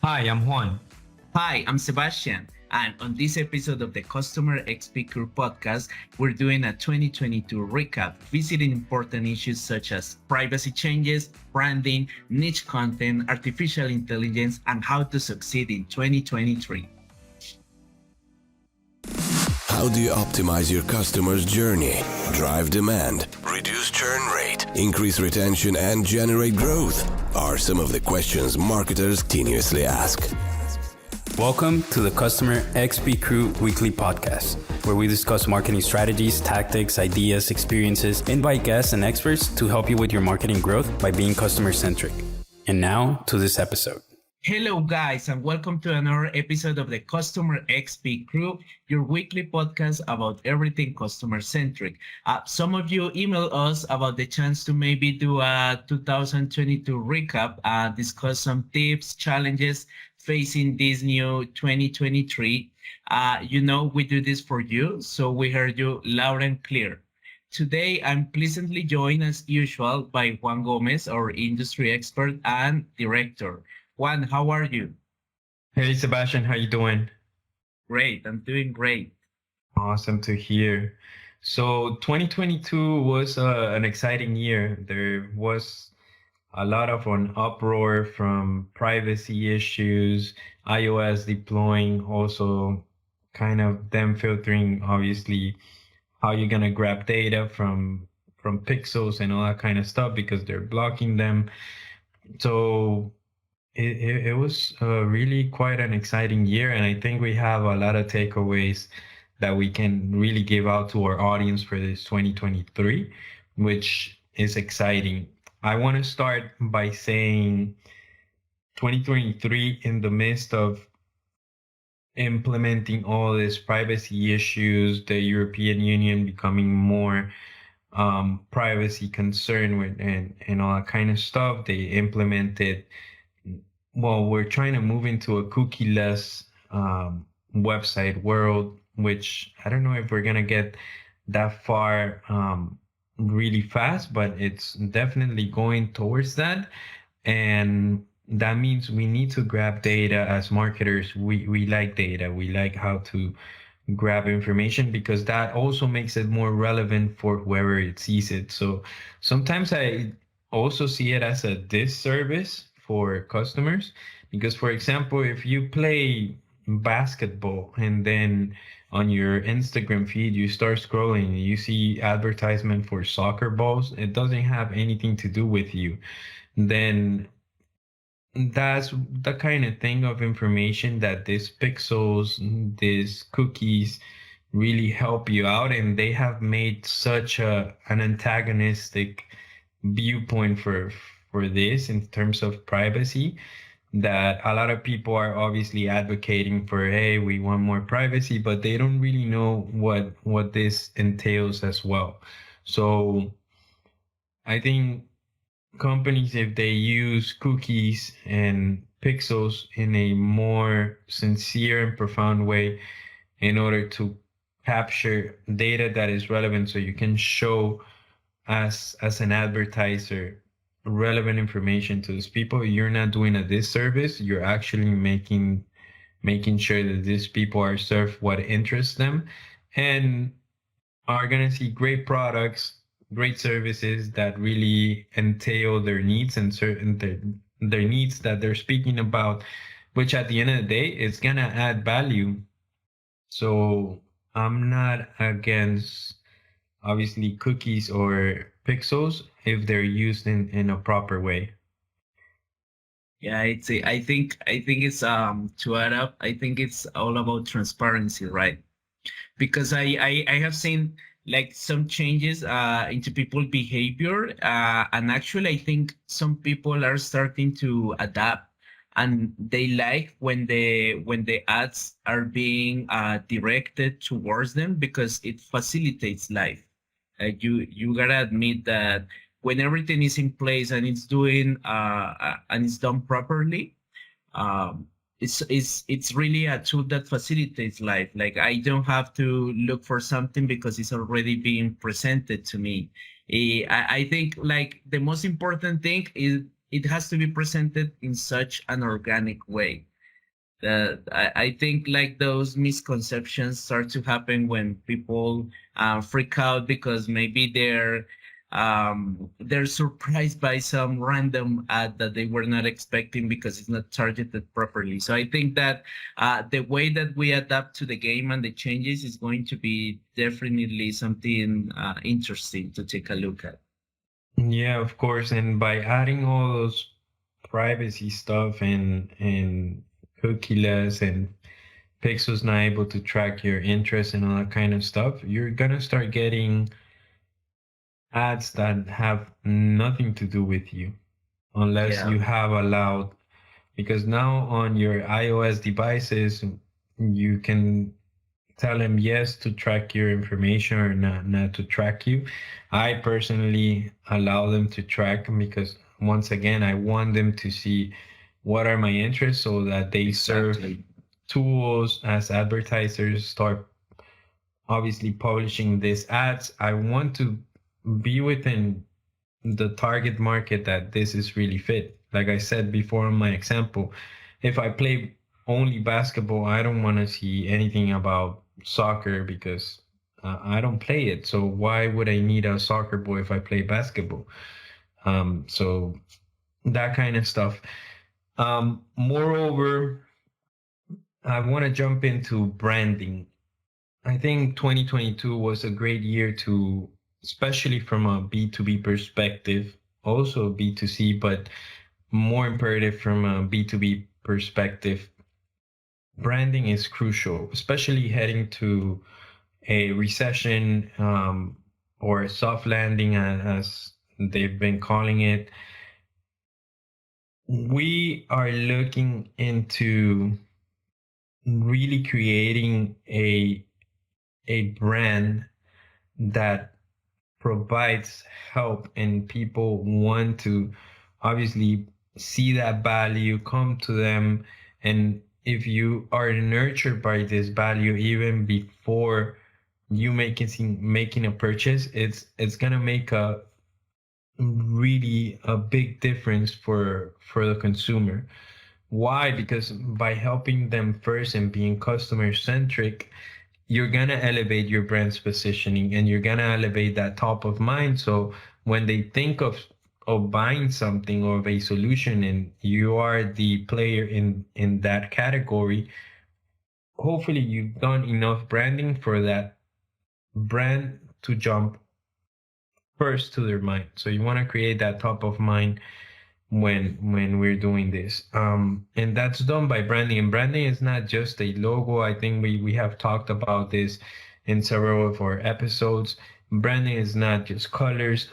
Hi, I'm Juan. Hi, I'm Sebastian, and on this episode of the Customer XP Crew podcast, we're doing a 2022 recap, visiting important issues such as privacy changes, branding, niche content, artificial intelligence, and how to succeed in 2023. How do you optimize your customer's journey, drive demand, reduce churn rate, increase retention, and generate growth? Are some of the questions marketers continuously ask. Welcome to the Customer XP Crew Weekly Podcast, where we discuss marketing strategies, tactics, ideas, experiences, invite guests and experts to help you with your marketing growth by being customer-centric. And now to this episode. Hello, guys, and welcome to another episode of the Customer XP Crew, your weekly podcast about everything customer-centric. Some of you emailed us about the chance to maybe do a 2022 recap, discuss some tips, challenges facing this new 2023. We do this for you, so we heard you loud and clear. Today, I'm pleasantly joined as usual by Juan Gomez, our industry expert and director. Juan, how are you? Hey, Sebastian, how you doing? Great, I'm doing great. Awesome to hear. So 2022 was an exciting year. There was a lot of an uproar from privacy issues, iOS deploying, also kind of them filtering, obviously, how you're gonna grab data from pixels and all that kind of stuff because they're blocking them. So it was really quite an exciting year, and I think we have a lot of takeaways that we can really give out to our audience for this 2023, which is exciting. I want to start by saying 2023, in the midst of implementing all these privacy issues, the European Union becoming more privacy concerned with and all that kind of stuff, they implemented. Well, we're trying to move into a cookie-less website world, which I don't know if we're gonna get that far really fast, but it's definitely going towards that. And that means we need to grab data as marketers. We like data. We like how to grab information because that also makes it more relevant for whoever it sees it. So sometimes I also see it as a disservice for customers because, for example, if you play basketball and then on your Instagram feed you start scrolling and you see advertisement for soccer balls, it doesn't have anything to do with you, then that's the kind of thing of information that these pixels, these cookies really help you out, and they have made such an antagonistic viewpoint for this in terms of privacy that a lot of people are obviously advocating for, hey, we want more privacy, but they don't really know what this entails as well. So I think companies, if they use cookies and pixels in a more sincere and profound way in order to capture data that is relevant, so you can show as an advertiser relevant information to these people, you're not doing a disservice. You're actually making sure that these people are served what interests them and are going to see great products, great services that really entail their needs and certain their needs that they're speaking about, which at the end of the day is going to add value. So I'm not against obviously cookies or pixels if they're used in a proper way. Yeah, I think it's to add up, I think it's all about transparency, right? Because I have seen like some changes into people behavior, and actually I think some people are starting to adapt, and they like when the ads are being directed towards them because it facilitates life. You gotta admit that when everything is in place and it's doing and it's done properly, um, it's really a tool that facilitates life. Like I don't have to look for something because it's already being presented to me. I think like the most important thing is it has to be presented in such an organic way. I think like those misconceptions start to happen when people freak out because maybe they're surprised by some random ad that they were not expecting because it's not targeted properly. So I think that the way that we adapt to the game and the changes is going to be definitely something interesting to take a look at. Yeah, of course. And by adding all those privacy stuff and cookieless and Pixel's not able to track your interests and all that kind of stuff, you're gonna start getting ads that have nothing to do with you unless Yeah, you have allowed, because now on your iOS devices you can tell them yes to track your information or not to track you. I personally allow them to track because once again I want them to see what are my interests so that they serve exactly. tools as advertisers start obviously publishing these ads. I want to be within the target market that this is really fit. Like I said before in my example, if I play only basketball, I don't want to see anything about soccer because I don't play it. So why would I need a soccer boy if I play basketball? So that kind of stuff. Moreover, I want to jump into branding. I think 2022 was a great year to, especially from a B2B perspective, also B2C, but more imperative from a B2B perspective. Branding is crucial, especially heading to a recession or a soft landing, as they've been calling it. We are looking into really creating a brand that provides help and people want to obviously see that value come to them. And if you are nurtured by this value even before you making a purchase, it's gonna make a really a big difference for the consumer. Why? Because by helping them first and being customer centric, you're gonna elevate your brand's positioning and you're gonna elevate that top of mind. So when they think of buying something or of a solution and you are the player in that category, hopefully you've done enough branding for that brand to jump first to their mind. So you want to create that top of mind when we're doing this, and that's done by branding. And branding is not just a logo. I think we have talked about this in several of our episodes. Branding is not just colors.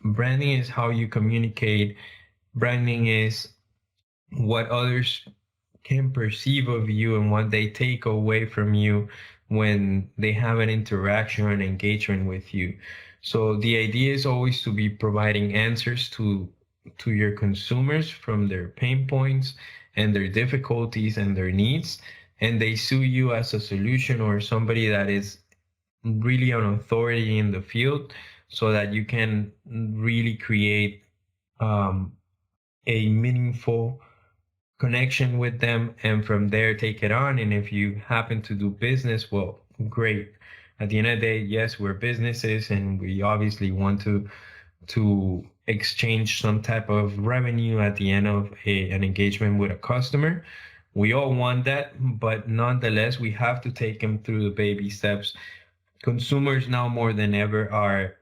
Branding is how you communicate. Branding is what others can perceive of you and what they take away from you when they have an interaction or an engagement with you. So the idea is always to be providing answers to your consumers from their pain points and their difficulties and their needs, and they sue you as a solution or somebody that is really an authority in the field so that you can really create um, a meaningful connection with them and from there take it on. And if you happen to do business, well, great. At the end of the day, yes, we're businesses and we obviously want to exchange some type of revenue at the end of an engagement with a customer. We all want that, but nonetheless, we have to take them through the baby steps. Consumers now more than ever are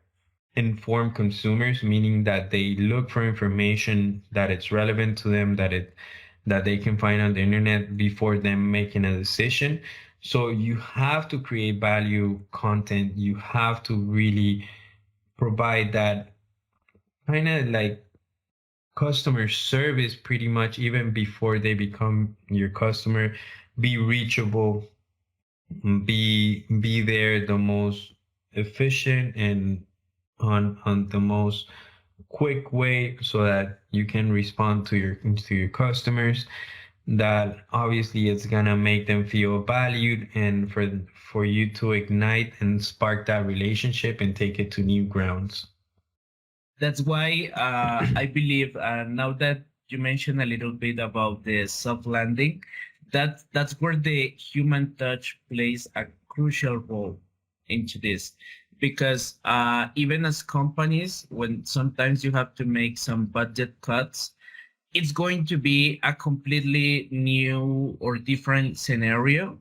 informed consumers, meaning that they look for information that it's relevant to them, that they can find on the internet before them making a decision. So you have to create value content. You have to really provide that kind of like customer service pretty much even before they become your customer. Be reachable, be there the most efficient and on the most quick way so that you can respond to your customers. That obviously it's gonna make them feel valued and for you to ignite and spark that relationship and take it to new grounds. That's why I believe now that you mentioned a little bit about the soft landing, that's where the human touch plays a crucial role into this, because even as companies, when sometimes you have to make some budget cuts, it's going to be a completely new or different scenario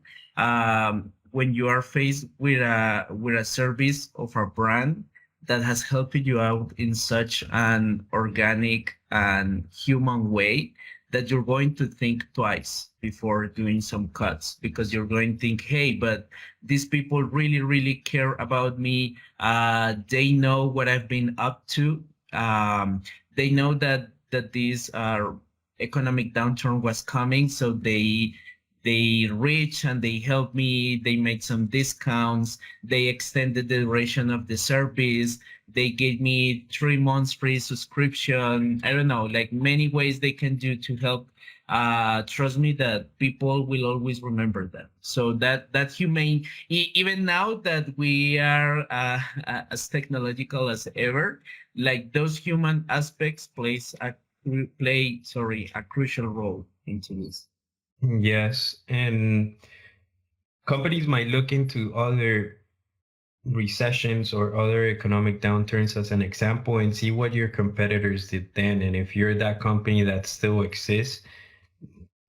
when you are faced with a service of a brand that has helped you out in such an organic and human way, that you're going to think twice before doing some cuts, because you're going to think, hey, but these people really really care about me. They know what I've been up to. They know that this economic downturn was coming, so they reach and they help me. They made some discounts. They extended the duration of the service. They gave me 3 months free subscription. I don't know, like many ways they can do to help. Trust me that people will always remember that. So that humane, even now that we are as technological as ever, like those human aspects play a crucial role into this. Yes, and companies might look into other recessions or other economic downturns as an example and see what your competitors did then. And if you're that company that still exists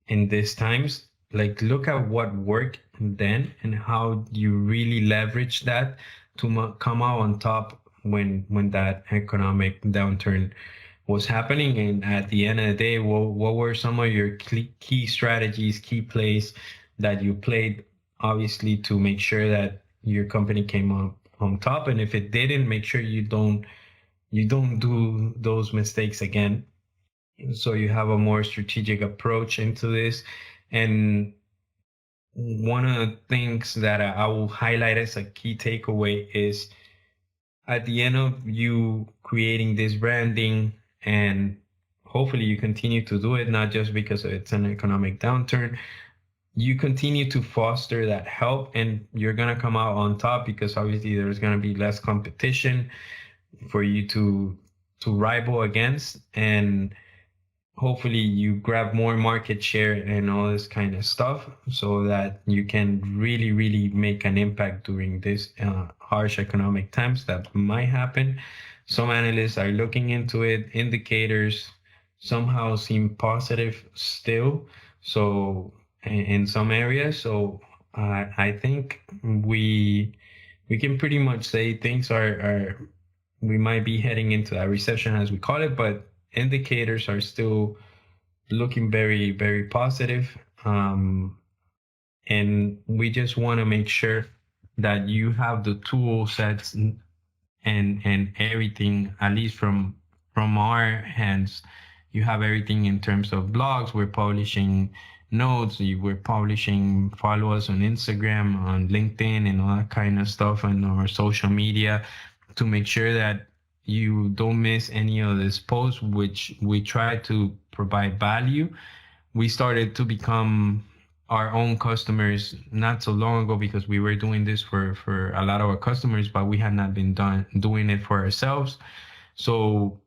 in these times, like look at what worked then and how you really leverage that to come out on top when that economic downturn was happening. And at the end of the day, what were some of your key strategies, key plays that you played, obviously, to make sure that your company came up on top? And if it didn't, make sure you don't do those mistakes again. So you have a more strategic approach into this. And one of the things that I will highlight as a key takeaway is at the end of you creating this branding, and hopefully you continue to do it, not just because it's an economic downturn, you continue to foster that help, and you're going to come out on top, because obviously there's going to be less competition for you to rival against, and hopefully you grab more market share and all this kind of stuff, so that you can really really make an impact during this harsh economic times that might happen. Some analysts are looking into it. Indicators somehow seem positive still, so in some areas. So I think we can pretty much say things are we might be heading into a recession, as we call it, but indicators are still looking very very positive. And we just want to make sure that you have the tool sets and everything, at least from our hands. You have everything in terms of blogs. We're publishing notes. We're publishing, follow us on Instagram, on LinkedIn, and all that kind of stuff, and our social media, to make sure that you don't miss any of this posts, which we try to provide value. We started to become our own customers not so long ago, because we were doing this for a lot of our customers, but we had not been doing it for ourselves. So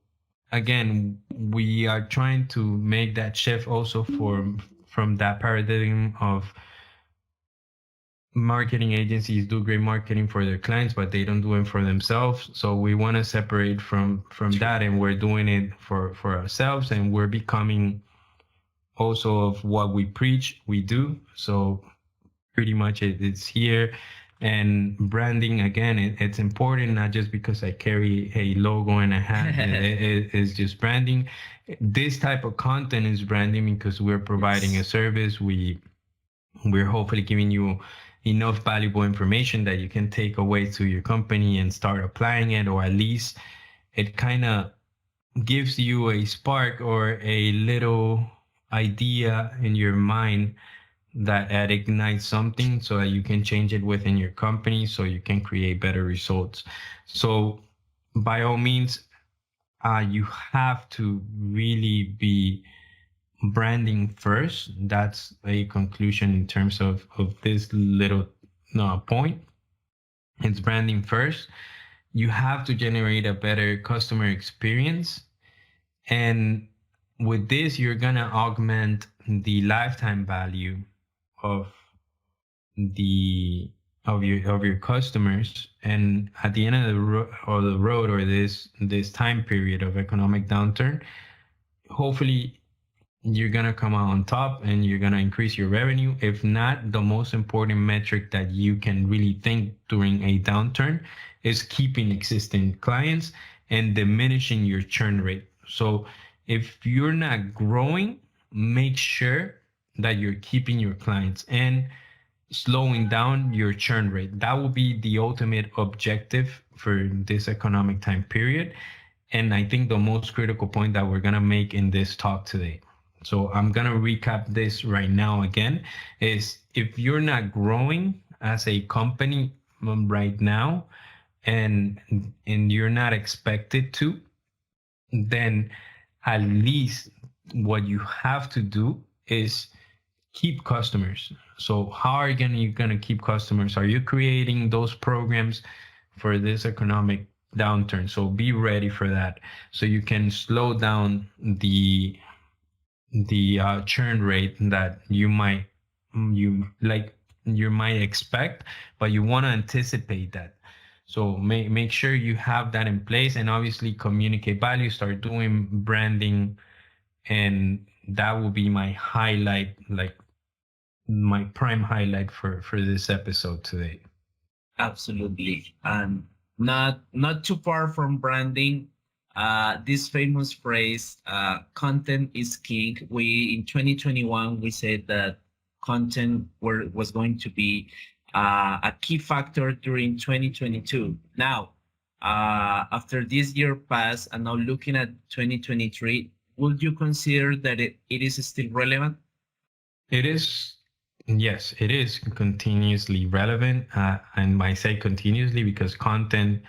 again, we are trying to make that shift also from that paradigm of marketing agencies do great marketing for their clients, but they don't do it for themselves. So we want to separate from that, and we're doing it for ourselves, and we're becoming also of what we preach, we do. So pretty much it's here. And branding, again, it's important, not just because I carry a logo and a hat. It's just branding. This type of content is branding because we're providing a service. We're hopefully giving you enough valuable information that you can take away to your company and start applying it, or at least it kind of gives you a spark or a little idea in your mind that ignites something, so that you can change it within your company, so you can create better results. So by all means, you have to really be branding first. That's a conclusion in terms of this little point. It's branding first. You have to generate a better customer experience, and with this you're gonna augment the lifetime value of the of your customers, and at the end of the road, or this time period of economic downturn, hopefully you're gonna come out on top and you're gonna increase your revenue. If not, the most important metric that you can really think during a downturn is keeping existing clients and diminishing your churn rate. So if you're not growing, make sure that you're keeping your clients and slowing down your churn rate. That will be the ultimate objective for this economic time period. And I think the most critical point that we're going to make in this talk today. So I'm going to recap this right now again, is if you're not growing as a company right now, and you're not expected to, then at least what you have to do is keep customers. So how are you gonna keep customers? Are you creating those programs for this economic downturn? So be ready for that. So you can slow down the churn rate that you might expect, but you want to anticipate that. So make sure you have that in place, and obviously communicate value, start doing branding, and that will be my highlight, like my prime highlight for this episode today. Absolutely. And not too far from branding, this famous phrase, content is king. We in 2021 we said that content was going to be a key factor during 2022. Now, after this year passed and now looking at 2023, would you consider that it is still relevant? It is. Yes, it is continuously relevant. And I say continuously because content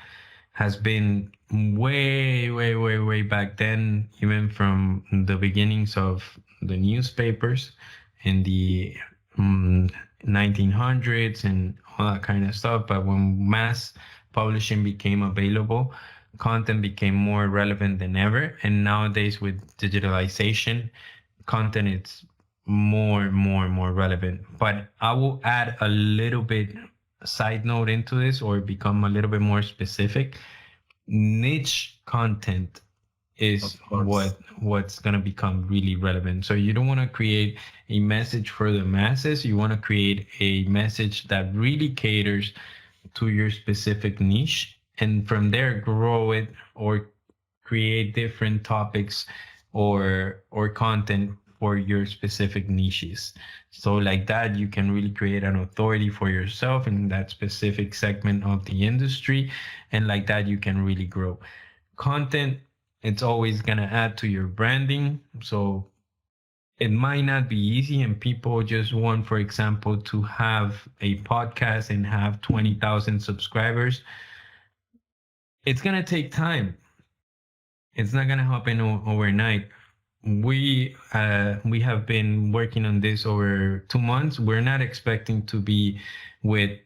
has been way back then, even from the beginnings of the newspapers in the 1900s and all that kind of stuff. But when mass publishing became available, content became more relevant than ever. And nowadays with digitalization, content is more relevant. But I will add a little bit side note into this, or become a little bit more specific. Niche content is what's going to become really relevant. So you don't want to create a message for the masses. You want to create a message that really caters to your specific niche, and from there grow it, or create different topics or content for your specific niches. So like that, you can really create an authority for yourself in that specific segment of the industry. And like that, you can really grow. Content, it's always going to add to your branding. So it might not be easy, and people just want, for example, to have a podcast and have 20,000 subscribers. It's going to take time. It's not going to happen overnight. We have been working on this over 2 months. We're not expecting to be with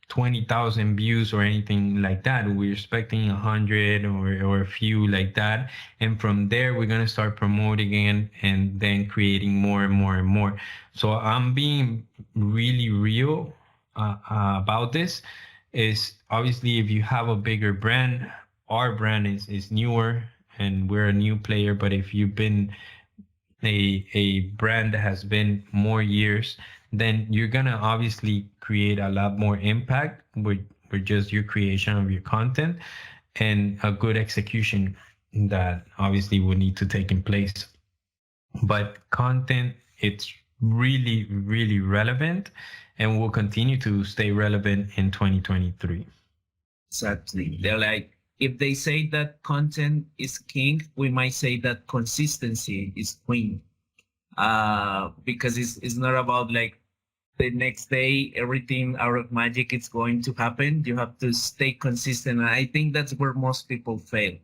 20,000 views or anything like that. We're expecting 100 or a few like that. And from there, we're going to start promoting it and then creating more and more. So I'm being really real about this. Is obviously, if you have a bigger brand, our brand is newer and we're a new player. But if you've been a brand that has been more years, then you're gonna obviously create a lot more impact with just your creation of your content and a good execution that obviously will need to take in place. But content, it's really relevant and will continue to stay relevant in 2023. Exactly. They're like, if they say that content is king, we might say that consistency is queen. Because it's not about like the next day, everything out of magic is going to happen. You have to stay consistent. And I think that's where most people fail,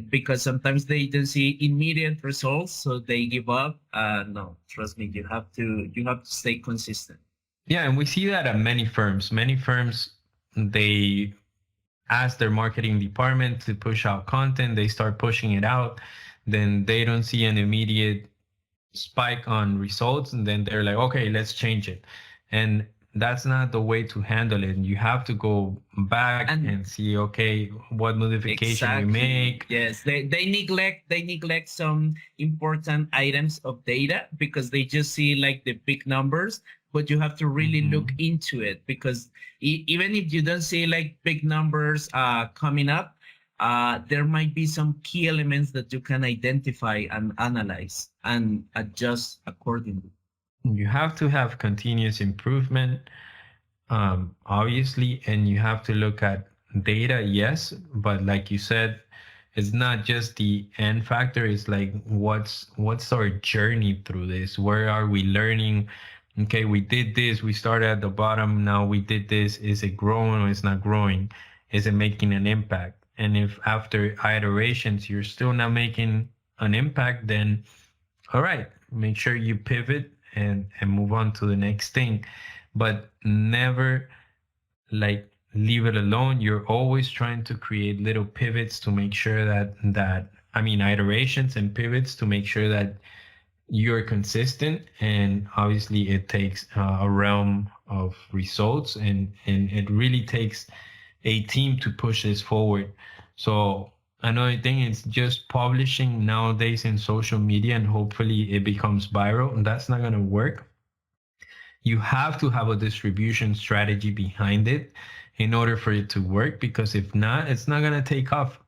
because sometimes they don't see immediate results, so they give up. No, trust me, you have to stay consistent. Yeah, and we see that at many firms. Many firms, they ask their marketing department to push out content. They start pushing it out. Then they don't see an immediate spike on results, and then they're like, okay, let's change it. And that's not the way to handle it. You have to go back and see, okay, what modification we make. Yes, they neglect some important items of data because they just see like the big numbers, but you have to really look into it because even if you don't see like big numbers coming up, there might be some key elements that you can identify and analyze and adjust accordingly. You have to have continuous improvement, obviously, and you have to look at data, yes, but like you said, it's not just the end factor. It's like what's our journey through this? Where are we learning? Okay, we did this, we started at the bottom, now we did this. Is it growing or it's not growing? Is it making an impact? And if after iterations you're still not making an impact, then all right, make sure you pivot and move on to the next thing. But never like leave it alone. You're always trying to create little pivots to make sure iterations and pivots to make sure that you're consistent. And obviously it takes a realm of results, and it really takes a team to push this forward. So another thing is just publishing nowadays in social media and hopefully it becomes viral. That's not going to work. You have to have a distribution strategy behind it in order for it to work, because if not, it's not going to take off.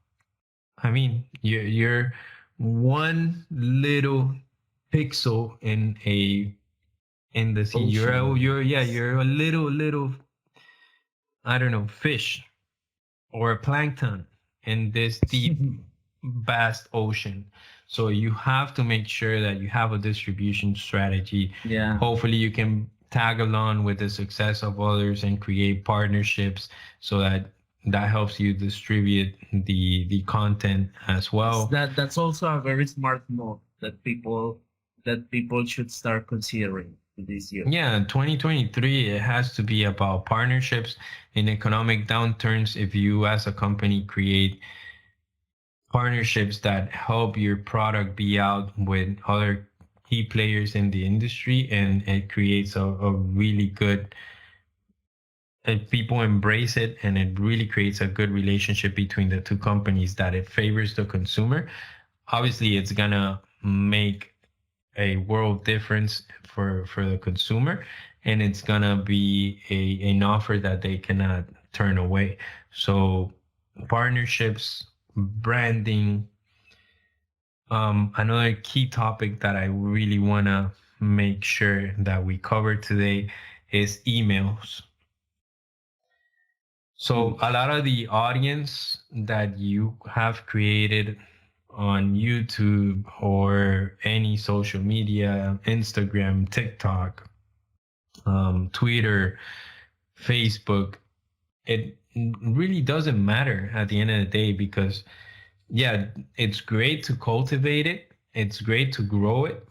I mean, you're one little pixel in the sea. You're a little, I don't know, fish or a plankton in this deep, vast ocean. So you have to make sure that you have a distribution strategy. Yeah. Hopefully you can tag along with the success of others and create partnerships so that helps you distribute the content as well. That's also a very smart move that people should start considering this year. Yeah, 2023, it has to be about partnerships. In economic downturns, if you as a company create partnerships that help your product be out with other key players in the industry, and it creates a really good, and people embrace it, and it really creates a good relationship between the two companies that it favors the consumer. Obviously, it's gonna make a world difference for the consumer, and it's gonna be an offer that they cannot turn away. So partnerships, branding. Another key topic that I really want to make sure that we cover today is emails. So a lot of the audience that you have created on YouTube or any social media, Instagram, TikTok, Twitter, Facebook, it really doesn't matter at the end of the day, because yeah, it's great to cultivate it. It's great to grow it.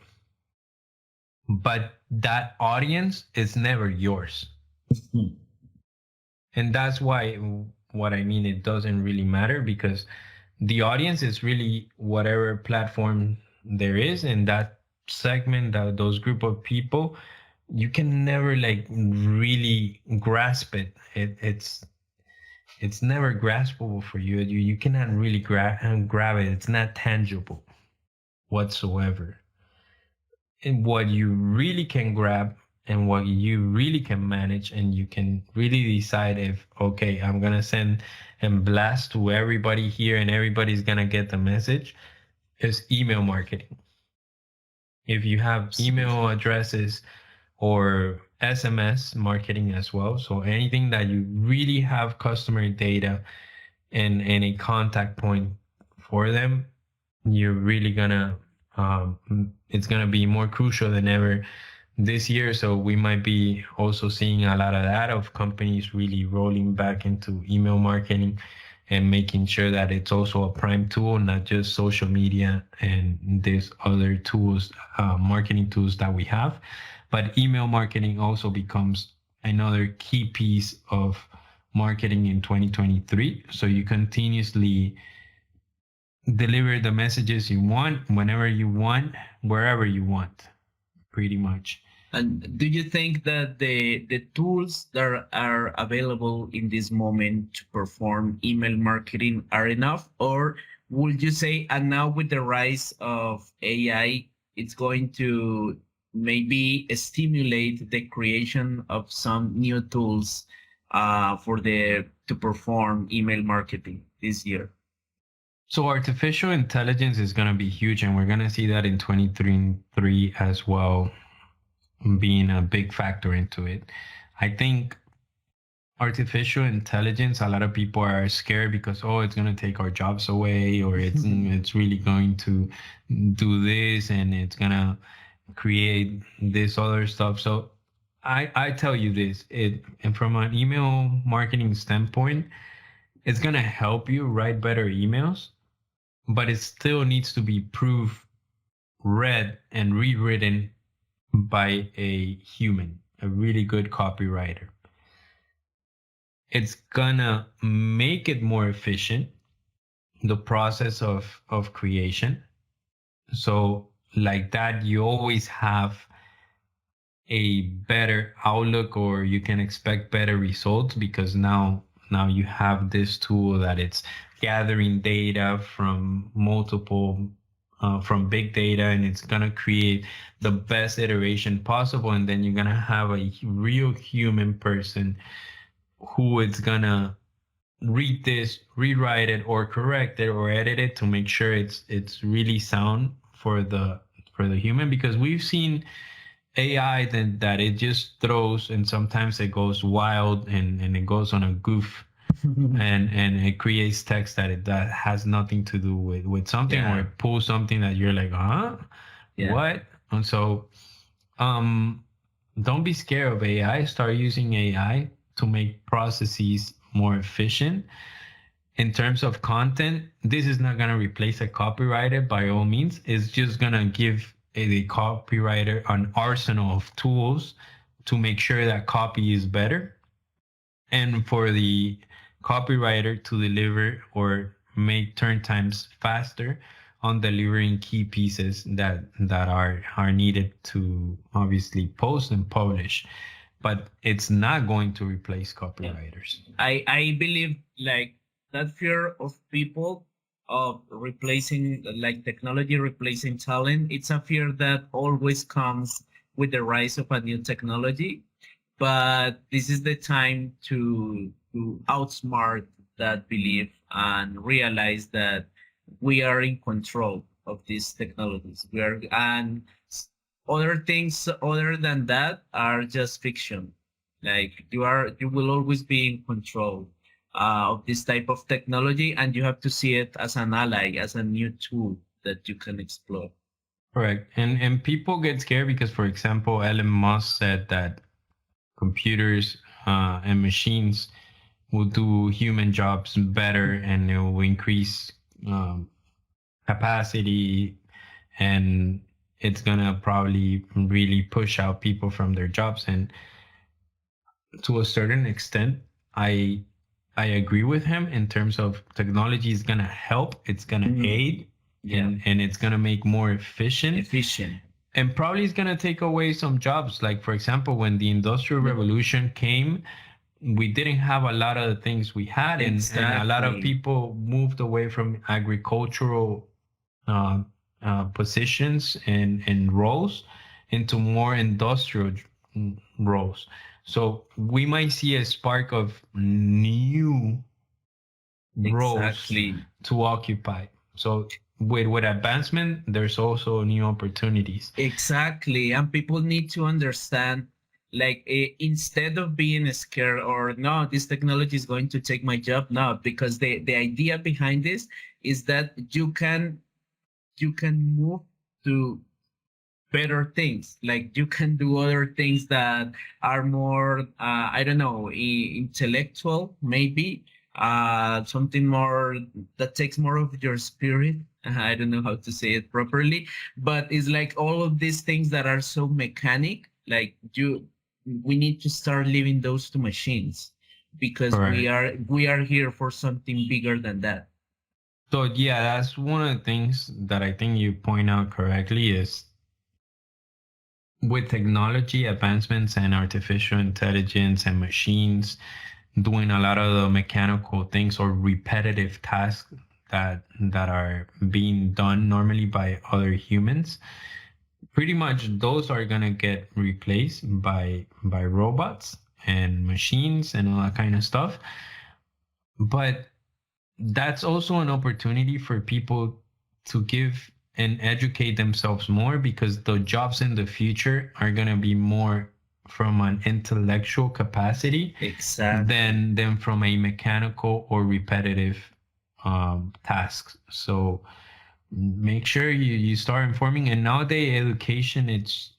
But that audience is never yours. And that's why what I mean, it doesn't really matter, because the audience is really whatever platform there is in that segment, those group of people. You can never like really grasp it. It's never graspable for you. You cannot really grab it. It's not tangible whatsoever. And what you really can grab and what you really can manage, and you can really decide if, okay, I'm going to send and blast to everybody here and everybody's going to get the message, is email marketing. If you have email addresses or SMS marketing as well. So anything that you really have customer data and a contact point for them, you're really gonna, it's gonna be more crucial than ever this year. So we might be also seeing a lot of that, of companies really rolling back into email marketing and making sure that it's also a prime tool, not just social media and these other tools, marketing tools that we have. But email marketing also becomes another key piece of marketing in 2023. So you continuously deliver the messages you want, whenever you want, wherever you want, pretty much. And do you think that the tools that are available in this moment to perform email marketing are enough? Or would you say, and now with the rise of AI, it's going to maybe stimulate the creation of some new tools to perform email marketing this year? So artificial intelligence is going to be huge, and we're going to see that in 2023 as well, being a big factor into it. I think artificial intelligence, a lot of people are scared because, oh, it's going to take our jobs away, or it's really going to do this, and it's going to create this other stuff. So I tell you this, and from an email marketing standpoint, it's going to help you write better emails, but it still needs to be read and rewritten by a human, a really good copywriter. It's gonna make it more efficient, the process of creation. So like that, you always have a better outlook, or you can expect better results, because now you have this tool that it's gathering data from multiple from big data, and it's gonna create the best iteration possible, and then you're gonna have a real human person who is gonna read this, rewrite it, or correct it, or edit it to make sure it's really sound for the human. Because we've seen AI that it just throws, and sometimes it goes wild, and it goes on a goof, and it creates text that has nothing to do with something, Yeah. or it pulls something that you're like, huh? Yeah. What? And so don't be scared of AI. Start using AI to make processes more efficient. In terms of content, this is not going to replace a copywriter by all means. It's just going to give a copywriter an arsenal of tools to make sure that copy is better, and for the copywriter to deliver or make turn times faster on delivering key pieces that are needed to obviously post and publish. But it's not going to replace copywriters. I believe like that fear of people of replacing, like technology replacing talent, it's a fear that always comes with the rise of a new technology. But this is the time to outsmart that belief and realize that we are in control of these technologies. We are, and other things other than that are just fiction. Like you will always be in control of this type of technology, and you have to see it as an ally, as a new tool that you can explore. Correct. And people get scared because, for example, Elon Musk said that computers and machines will do human jobs better, and it will increase capacity, and it's gonna probably really push out people from their jobs. And to a certain extent, I agree with him in terms of technology is gonna help, it's gonna aid, and it's gonna make more efficient. And probably it's gonna take away some jobs. Like, for example, when the Industrial Revolution came, we didn't have a lot of the things we had, and a lot of people moved away from agricultural positions and roles into more industrial roles. So we might see a spark of new roles to occupy. So with advancement, there's also new opportunities. Exactly. And people need to understand, like, instead of being scared or no, this technology is going to take my job. No, because the idea behind this is that you can move to better things. Like you can do other things that are more, I don't know, intellectual, maybe, something more that takes more of your spirit. I don't know how to say it properly, but it's like all of these things that are so mechanic, like we need to start leaving those to machines, because we are here for something bigger than that. So yeah, that's one of the things that I think you point out correctly is with technology advancements and artificial intelligence and machines doing a lot of the mechanical things or repetitive tasks that are being done normally by other humans, pretty much those are gonna get replaced by robots and machines and all that kind of stuff. But that's also an opportunity for people to give and educate themselves more, because the jobs in the future are going to be more from an intellectual capacity Exactly. than from a mechanical or repetitive tasks. So make sure you start informing. And nowadays education, it's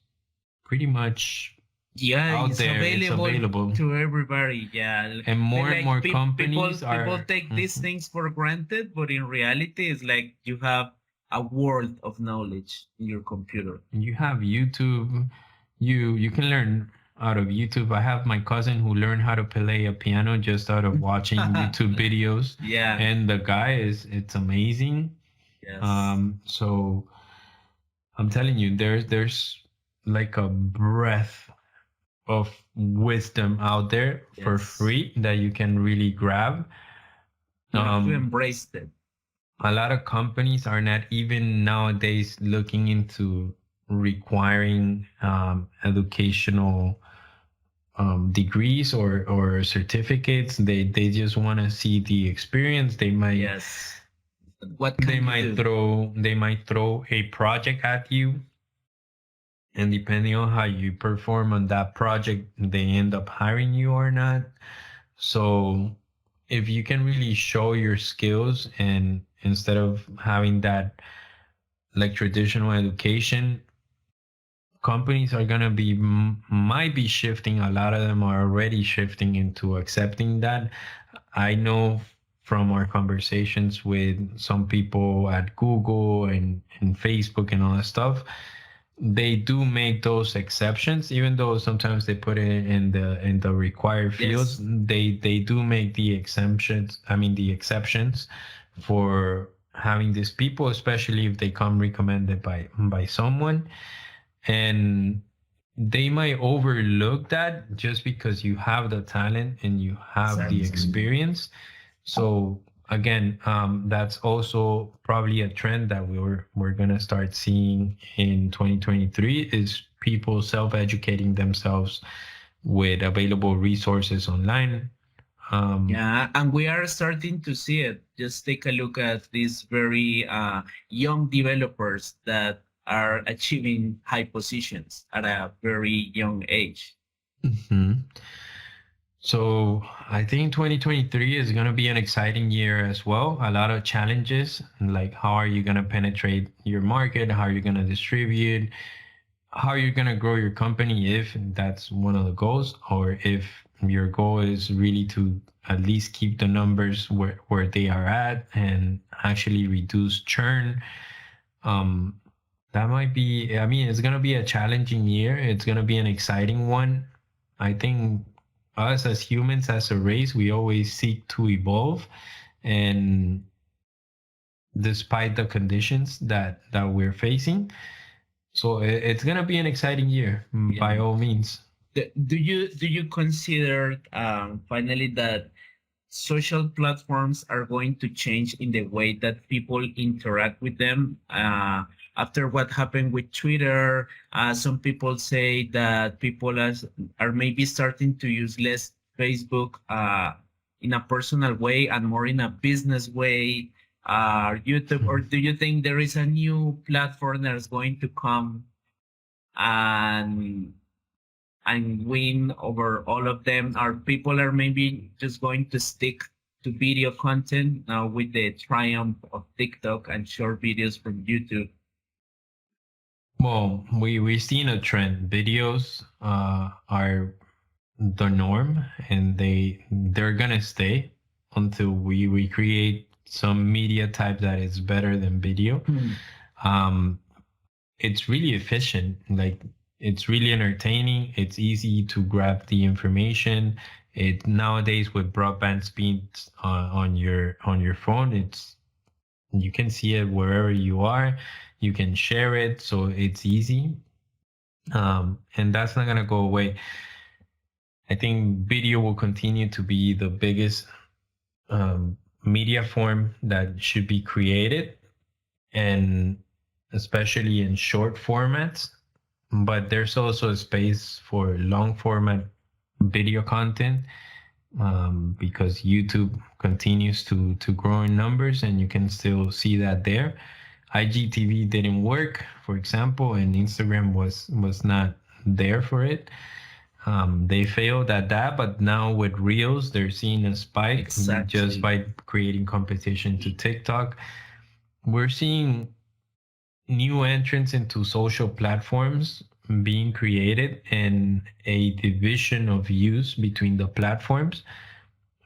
pretty much Yeah, out it's there. It's available available. to everybody. Yeah, And more but and more people companies people are. take these Mhm. things for granted, but in reality, it's like you have a world of knowledge in your computer. You have YouTube. You can learn out of YouTube. I have my cousin who learned how to play a piano just out of watching YouTube videos, Yeah. and the guy is it's amazing. Yes. So I'm telling you, there's like a breath of wisdom out there for Yes. free that you can really grab. You have to Um, embrace it. a lot of companies are not even nowadays looking into requiring educational degrees or certificates. They just want to see the experience. Yes. What They can you might do? throw a project at you, and depending on how you perform on that project, they end up hiring you or not. So if you can really show your skills, and instead of having that like traditional education, companies are going to be might be shifting. A lot of them are already shifting into accepting that. I know from our conversations with some people at Google and Facebook and all that stuff, they do make those exceptions, even though sometimes they put it in the required fields. Yes. They do make the exemptions. I mean the exceptions for having these people, especially if they come recommended by someone. And they might overlook that just because you have the talent and you have the Exactly. experience. So again, that's also probably a trend that we're gonna start seeing in 2023, is people self-educating themselves with available resources online. Yeah, and we are starting to see it. Just take a look at these very young developers that are achieving high positions at a very young age. mhm. So I think 2023 is going to be an exciting year as well. A lot of challenges, like how are you going to penetrate your market? How are you going to distribute? How are you going to grow your company, if that's one of the goals, or if your goal is really to at least keep the numbers where they are at and actually reduce churn. Um, that might be, I mean, it's going to be a challenging year. It's going to be an exciting one. I think us as humans, as a race, we always seek to evolve. And despite the conditions that we're facing, so it's going to be an exciting year, by Yeah. all means. Do you consider finally that social platforms are going to change in the way that people interact with them? After what happened with Twitter, some people say that people are maybe starting to use less Facebook in a personal way and more in a business way. YouTube, or do you think there is a new platform that is going to come and win over all of them? Or people are maybe just going to stick to video content now with the triumph of TikTok and short videos from YouTube? Well, we've seen a trend. Videos are the norm, and they're gonna stay until we create some media type that is better than video. Um, it's really efficient. Like, it's really entertaining. It's easy to grab the information. It nowadays with broadband speeds on your phone, it's You can see it wherever you are. You can share it, so it's easy. And that's not gonna go away. I think video will continue to be the biggest media form that should be created, and especially in short formats. But there's also a space for long format video content, because YouTube continues to grow in numbers, and you can still see that there. IGTV didn't work, for example, and Instagram was not there for it. They failed at that, but now with Reels, they're seeing a spike. Exactly. Just by creating competition to TikTok. We're seeing new entrants into social platforms being created, and a division of use between the platforms,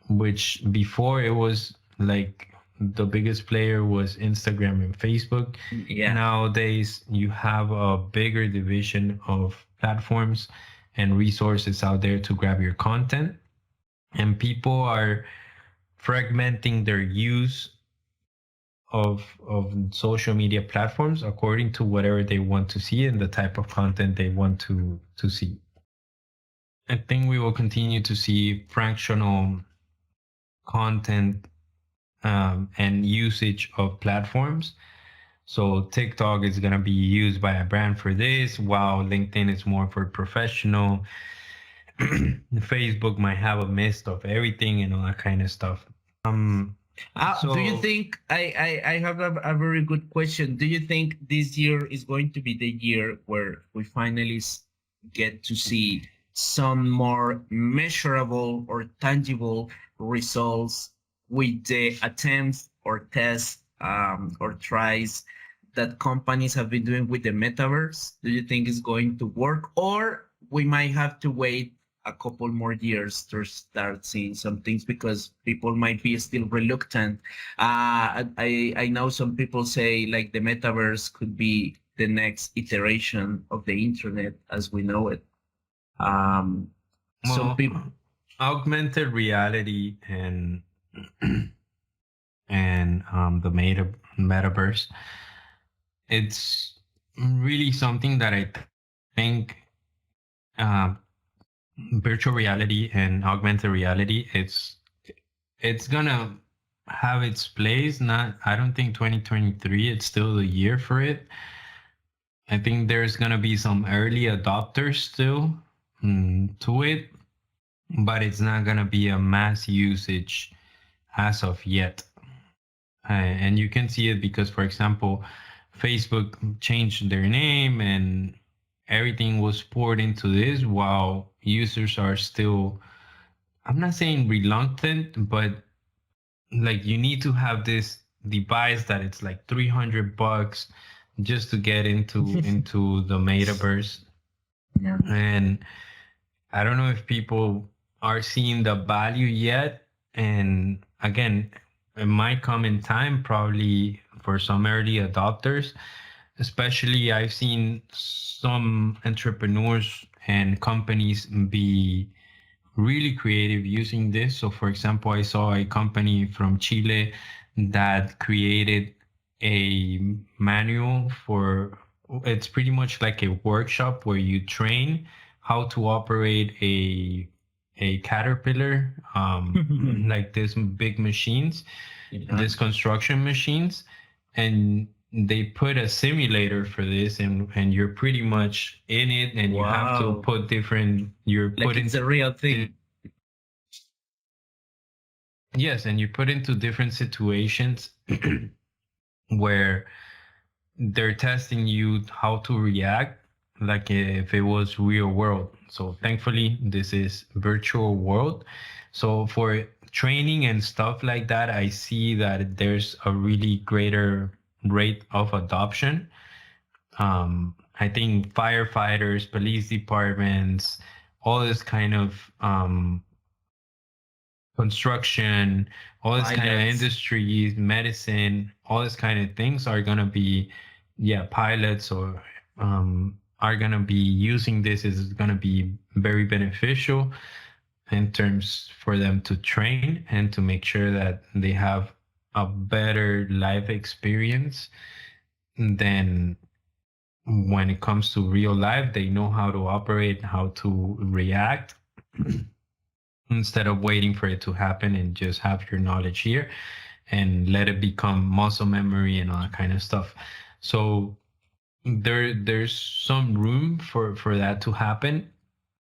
which before it was like the biggest player was Instagram and Facebook. Yeah. Nowadays, you have a bigger division of platforms and resources out there to grab your content. And people are fragmenting their use of social media platforms according to whatever they want to see and the type of content they want to see. I think we will continue to see fractional content and usage of platforms. So TikTok is going to be used by a brand for this, while LinkedIn is more for professional. Facebook might have a mist of everything and all that kind of stuff. Do you think I have a very good question? Do you think this year is going to be the year where we finally get to see some more measurable or tangible results with the attempts or tests or tries that companies have been doing with the metaverse? Do you think it's going to work, or we might have to wait a couple more years to start seeing some things because people might be still reluctant? I know some people say like the metaverse could be the next iteration of the internet as we know it. Some people, augmented reality and the metaverse, it's really something that I think virtual reality and augmented reality, it's gonna have its place. I don't think 2023 it's still the year for it. I think there's gonna be some early adopters still to it, but it's not gonna be a mass usage as of yet. And you can see it because, for example, Facebook changed their name and everything was poured into this, while users are still, I'm not saying reluctant, but like you need to have this device that it's like $300 just to get into the metaverse. Yeah. And I don't know if people are seeing the value yet. And again, it might come in time, probably for some early adopters. Especially, I've seen some entrepreneurs and companies be really creative using this. So, for example, I saw a company from Chile that created a manual for, it's pretty much like a workshop where you train how to operate a caterpillar, like this big machines, this construction machines, and they put a simulator for this, and you're pretty much in it, and you have to put different, you're like put it's into, a real thing. yes, and you put into different situations where they're testing you how to react like if it was real world. So thankfully this is virtual world. So for training and stuff like that, I see that there's a really greater rate of adoption. I think firefighters, police departments, all this kind of construction, all this kind of industries, medicine, all this kind of things are gonna be, pilots or are gonna be using this. Is gonna be very beneficial in terms for them to train and to make sure that they have a better life experience than when it comes to real life. They know how to operate, how to react instead of waiting for it to happen and just have your knowledge here and let it become muscle memory and all that kind of stuff. So there's some room for that to happen,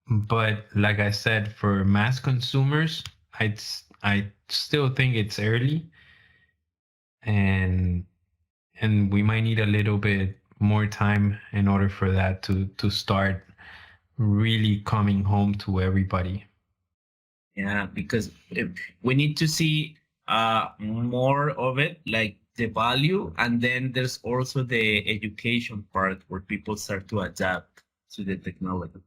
but like I said, for mass consumers, I still think it's early, and we might need a little bit more time in order for that to start really coming home to everybody. Yeah, because we need to see more of it, like the value, and then there's also the education part where people start to adapt to the technology.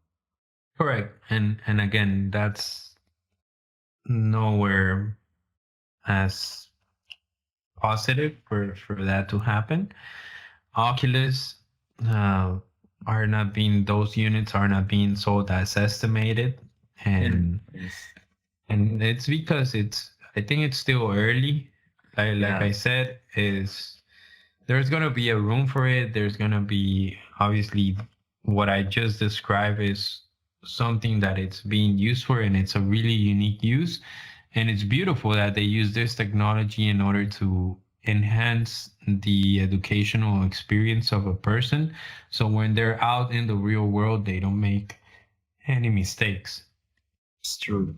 Correct. And again, that's nowhere as positive for that to happen. Oculus are not being those units are not being sold as estimated, and Yes. and it's because I think it's still early. Like Yeah. I said, is there's gonna be a room for it. There's gonna be obviously what I just described is something that it's being used for, and it's a really unique use. And it's beautiful that they use this technology in order to enhance the educational experience of a person. So when they're out in the real world, they don't make any mistakes. It's true.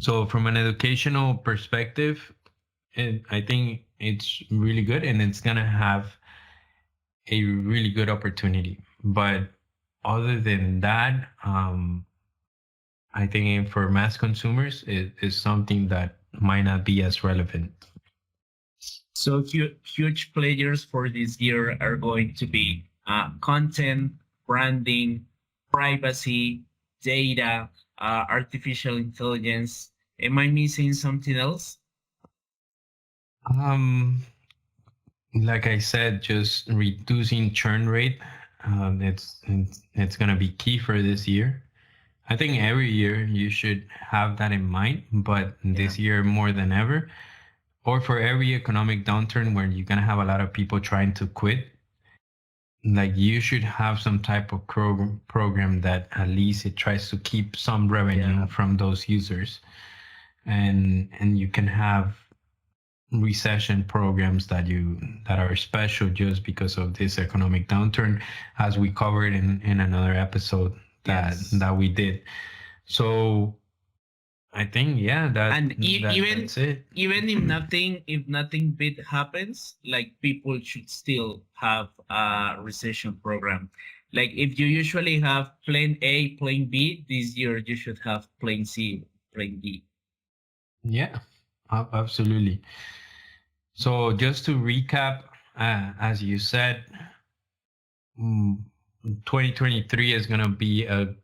So from an educational perspective, I think it's really good, and it's gonna have a really good opportunity. But other than that, I think for mass consumers, it is something that might not be as relevant. So huge players for this year are going to be content, branding, privacy, data, artificial intelligence. Am I missing something else? Um, like I said, just reducing churn rate. It's gonna be key for this year. I think every year you should have that in mind, but this year more than ever, or for every economic downturn where you're gonna have a lot of people trying to quit, like you should have some type of program that at least it tries to keep some revenue from those users, and you can have recession programs that are special just because of this economic downturn, as we covered in another episode that we did. So I think And that's it. even if nothing big happens, like people should still have a recession program. Like if you usually have plan A, plan B, this year you should have plan C, plan D. Yeah, absolutely. So just to recap, as you said, 2023 is going to be a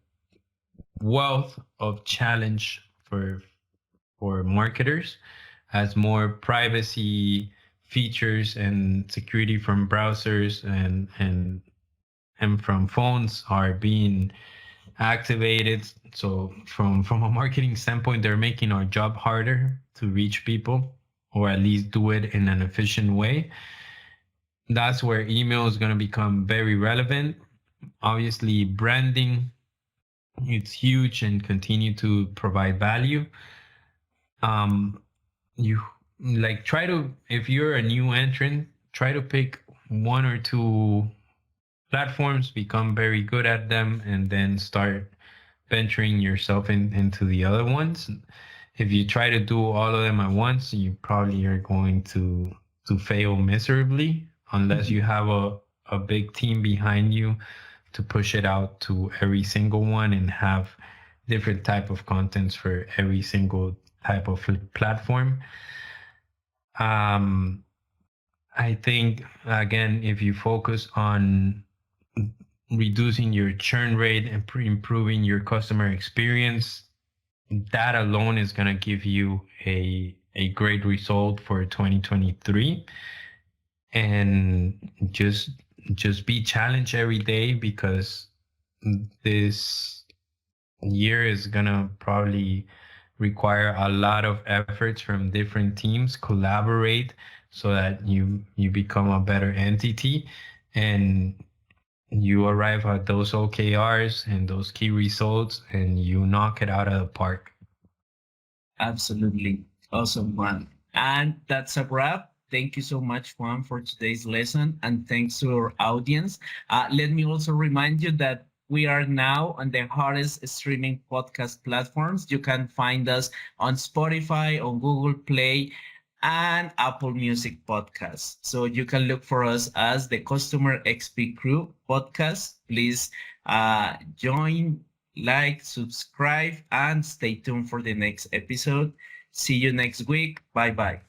wealth of challenge for marketers, as more privacy features and security from browsers and from phones are being activated. So from a marketing standpoint, they're making our job harder to reach people, or at least do it in an efficient way. That's where email is going to become very relevant. Obviously, branding, it's huge and continue to provide value. You like try to, if you're a new entrant, try to pick one or two platforms, become very good at them, and then start venturing yourself into the other ones. If you try to do all of them at once, you probably are going to fail miserably, unless you have a big team behind you to push it out to every single one and have different type of contents for every single type of platform. I think again, if you focus on reducing your churn rate and improving your customer experience, that alone is going to give you a great result for 2023. And just be challenged every day, because this year is gonna probably require a lot of efforts from different teams, collaborate so that you become a better entity, and you arrive at those OKRs and those key results, and you knock it out of the park. Absolutely. Awesome, Juan. And that's a wrap. Thank you so much, Juan, for today's lesson. And thanks to our audience. Let me also remind you that we are now on the hottest streaming podcast platforms. You can find us on Spotify, on Google Play, and Apple Music Podcasts. So you can look for us as the Customer XP Crew podcast. Please join, like, subscribe, and stay tuned for the next episode. See you next week. Bye bye.